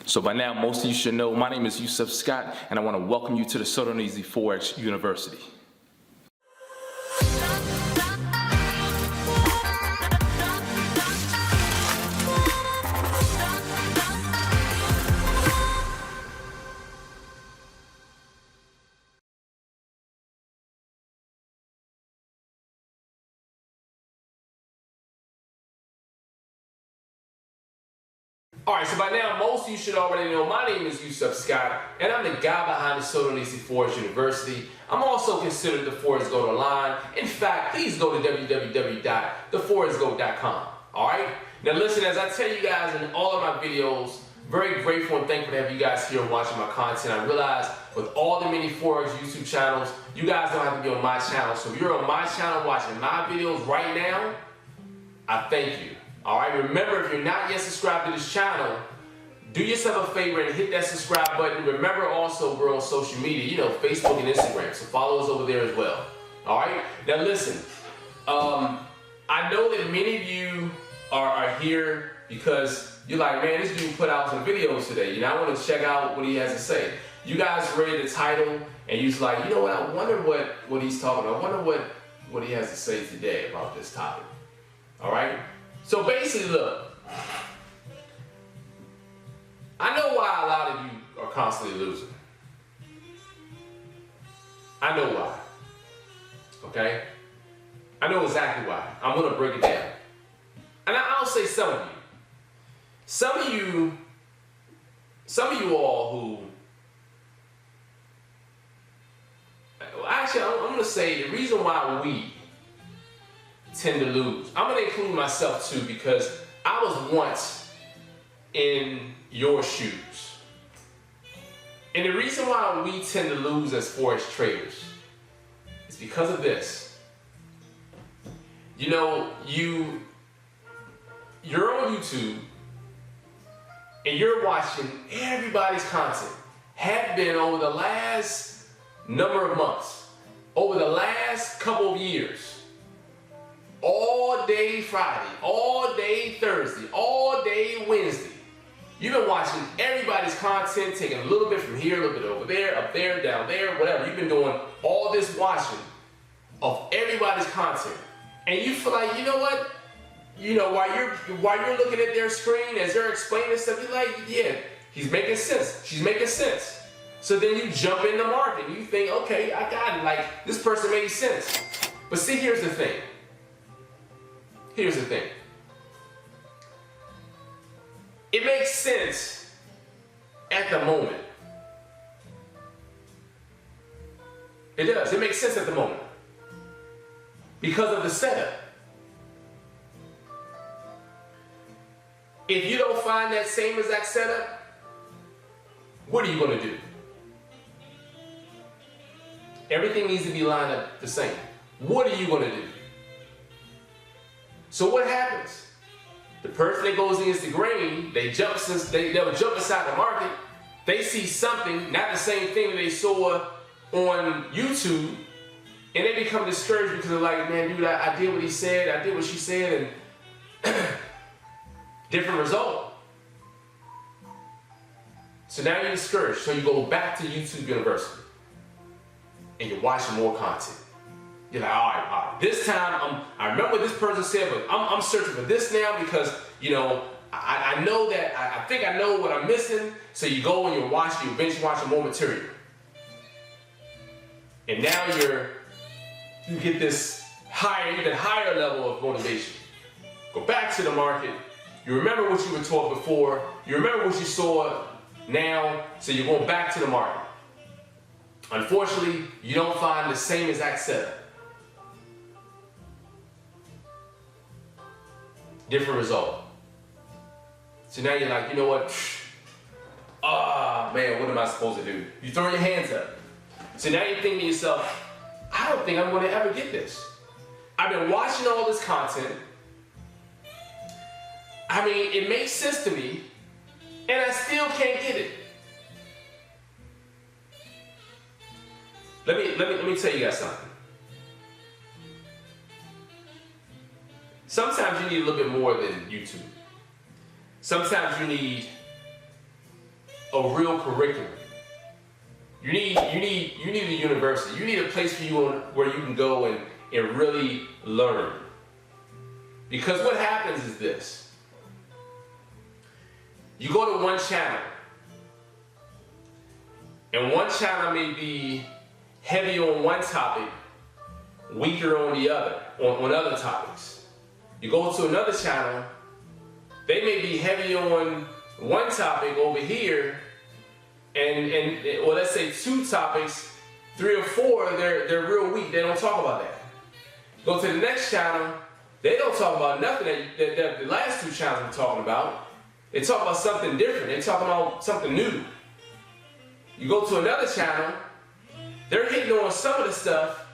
So by now, most of you should know, my name is Yusef Scott, and I want to welcome you to the sodarneasyforex University. Alright, so by now, most of you should already know my name is Yusef Scott, and I'm the guy behind the sodarneasyforex University. I'm also considered the Forex GOAT online. In fact, please go to www.theforexgoat.com. Alright? Now listen, as I tell you guys in all of my videos, very grateful and thankful to have you guys here watching my content. I realize with all the many Forex YouTube channels, you guys don't have to be on my channel. So if you're on my channel watching my videos right now, I thank you. Alright, remember, if you're not yet subscribed to this channel, do yourself a favor and hit that subscribe button. Remember also, we're on social media, you know, Facebook and Instagram, so follow us over there as well. Alright, now listen, I know that many of you are here because you're like, man, this dude put out some videos today, you know, I want to check out what he has to say. You guys read the title and you're like, you know what, I wonder what he's talking about. I wonder what he has to say today about this topic. Alright? So basically, look, I know why a lot of you are constantly losing. I know why. Okay? I know exactly why. I'm going to break it down. And I'll say some of you. Some of you all who, actually, I'm going to say the reason why we tend to lose. I'm going to include myself too, because I was once in your shoes. And the reason why we tend to lose as Forex traders is because of this. You know, you're on YouTube and you're watching everybody's content, have been over the last number of months, over the last couple of years. All day Friday, all day Thursday, all day Wednesday. You've been watching everybody's content, taking a little bit from here, a little bit over there, up there, down there, whatever. You've been doing all this watching of everybody's content. And you feel like, you know what? You know, while you're looking at their screen as they're explaining stuff, you're like, yeah, he's making sense. She's making sense. So then you jump in the market and you think, okay, I got it. Like, this person made sense. But see, here's the thing. Here's the thing. It makes sense at the moment. It does. It makes sense at the moment. Because of the setup. If you don't find that same exact setup, what are you going to do? Everything needs to be lined up the same. What are you going to do? So what happens? The person that goes against the grain, they'll jump inside the market. They see something, not the same thing that they saw on YouTube, and they become discouraged because they're like, man, dude, I did what he said, I did what she said, and different result. So now you're discouraged. So you go back to YouTube University, and you're watching more content. You're like, all right, this time, I remember what this person said, but I'm searching for this now because, you know, I know that, I think I know what I'm missing. So you go and you binge watching more material. And now you get this even higher level of motivation. Go back to the market. You remember what you were taught before. You remember what you saw now. So you're going back to the market. Unfortunately, you don't find the same exact setup. Different result. So now you're like, you know what? Man, what am I supposed to do? You throw your hands up. So now you're thinking to yourself, I don't think I'm going to ever get this. I've been watching all this content. I mean, it makes sense to me, and I still can't get it. Let me tell you guys something. Sometimes you need a little bit more than YouTube. Sometimes you need a real curriculum. You need a university. You need a place for you where you can go and really learn. Because what happens is this. You go to one channel, and one channel may be heavy on one topic, weaker on the other, on other topics. You go to another channel, they may be heavy on one topic over here, and well, let's say 2 topics, 3 or 4, they're real weak. They don't talk about that. Go to the next channel, they don't talk about nothing that the last 2 channels were talking about. They talk about something different. They talk about something new. You go to another channel, they're hitting on some of the stuff,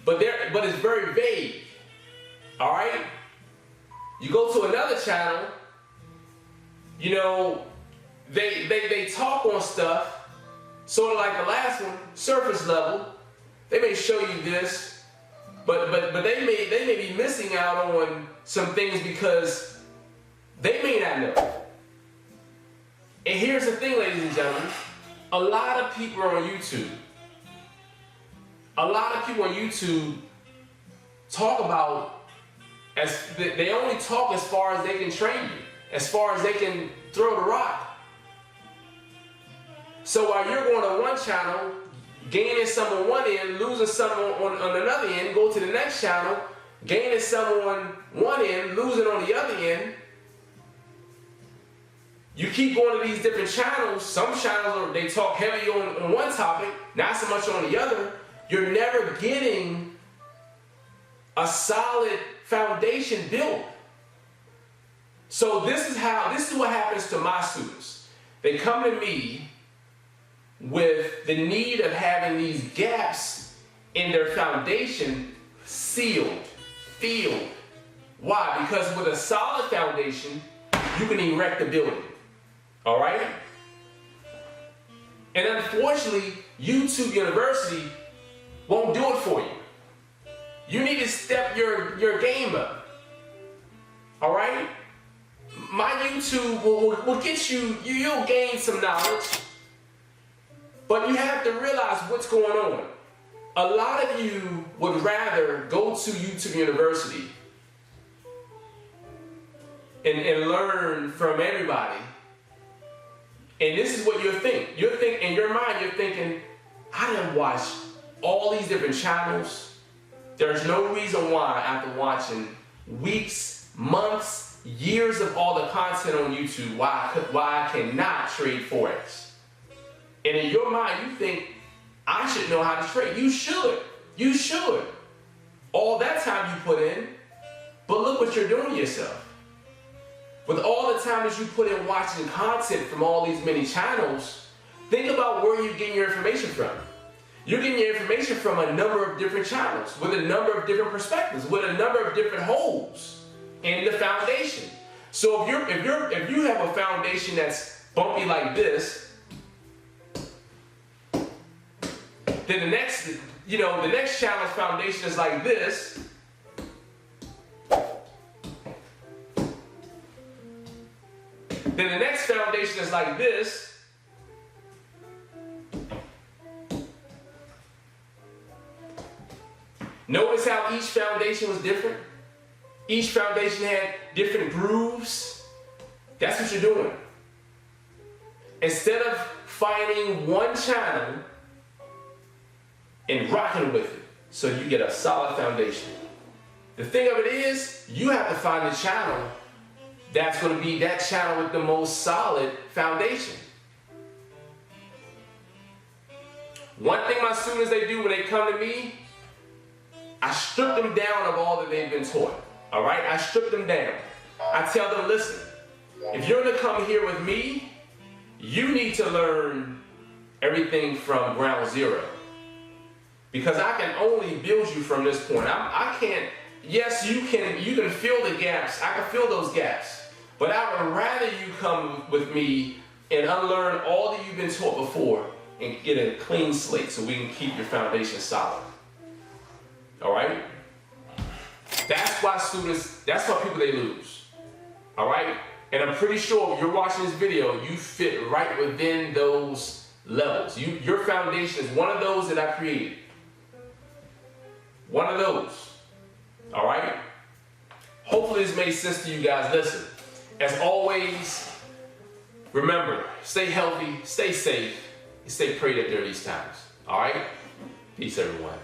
but it's very vague. All right? You go to another channel, you know, they talk on stuff, sort of like the last one, surface level. They may show you this, but they may be missing out on some things because they may not know. And here's the thing, ladies and gentlemen, a lot of people on YouTube talk about, they only talk as far as they can train you, as far as they can throw the rock. So while you're going to one channel, gaining some on one end, losing some on another end, go to the next channel, gaining some on one end, losing on the other end. You keep going to these different channels. Some channels, they talk heavy on one topic, not so much on the other. You're never getting a solid foundation built. So this is what happens to my students. They come to me with the need of having these gaps in their foundation sealed, filled. Why? Because with a solid foundation, you can erect a building. All right? And unfortunately, YouTube University won't do it for you. You need to step your game up. All right? My YouTube will get you'll gain some knowledge, but you have to realize what's going on. A lot of you would rather go to YouTube University and learn from everybody. And this is what you're thinking. You're thinking, in your mind, you're thinking, I done watched all these different channels. There's no reason why, after watching weeks, months, years of all the content on YouTube, why I cannot trade Forex. And in your mind, you think, I should know how to trade. You should. You should. All that time you put in, but look what you're doing to yourself. With all the time that you put in watching content from all these many channels, think about where you're getting your information from. You're getting your information from a number of different channels, with a number of different perspectives, with a number of different holes in the foundation. So if you have a foundation that's bumpy like this, then the next channel's foundation is like this. Then the next foundation is like this. Notice how each foundation was different? Each foundation had different grooves. That's what you're doing. Instead of finding one channel and rocking with it so you get a solid foundation. The thing of it is, you have to find the channel that's going to be that channel with the most solid foundation. One thing my students, they do when they come to me, I strip them down of all that they've been taught. All right? I strip them down. I tell them, listen, if you're going to come here with me, you need to learn everything from ground zero. Because I can only build you from this point. I can't, yes, you can fill the gaps. I can fill those gaps. But I would rather you come with me and unlearn all that you've been taught before and get a clean slate so we can keep your foundation solid. All right? That's why people, they lose. All right? And I'm pretty sure if you're watching this video, you fit right within those levels. Your foundation is one of those that I created. One of those. All right? Hopefully this made sense to you guys. Listen, as always, remember, stay healthy, stay safe, and stay prayed up during these times. All right? Peace, everyone.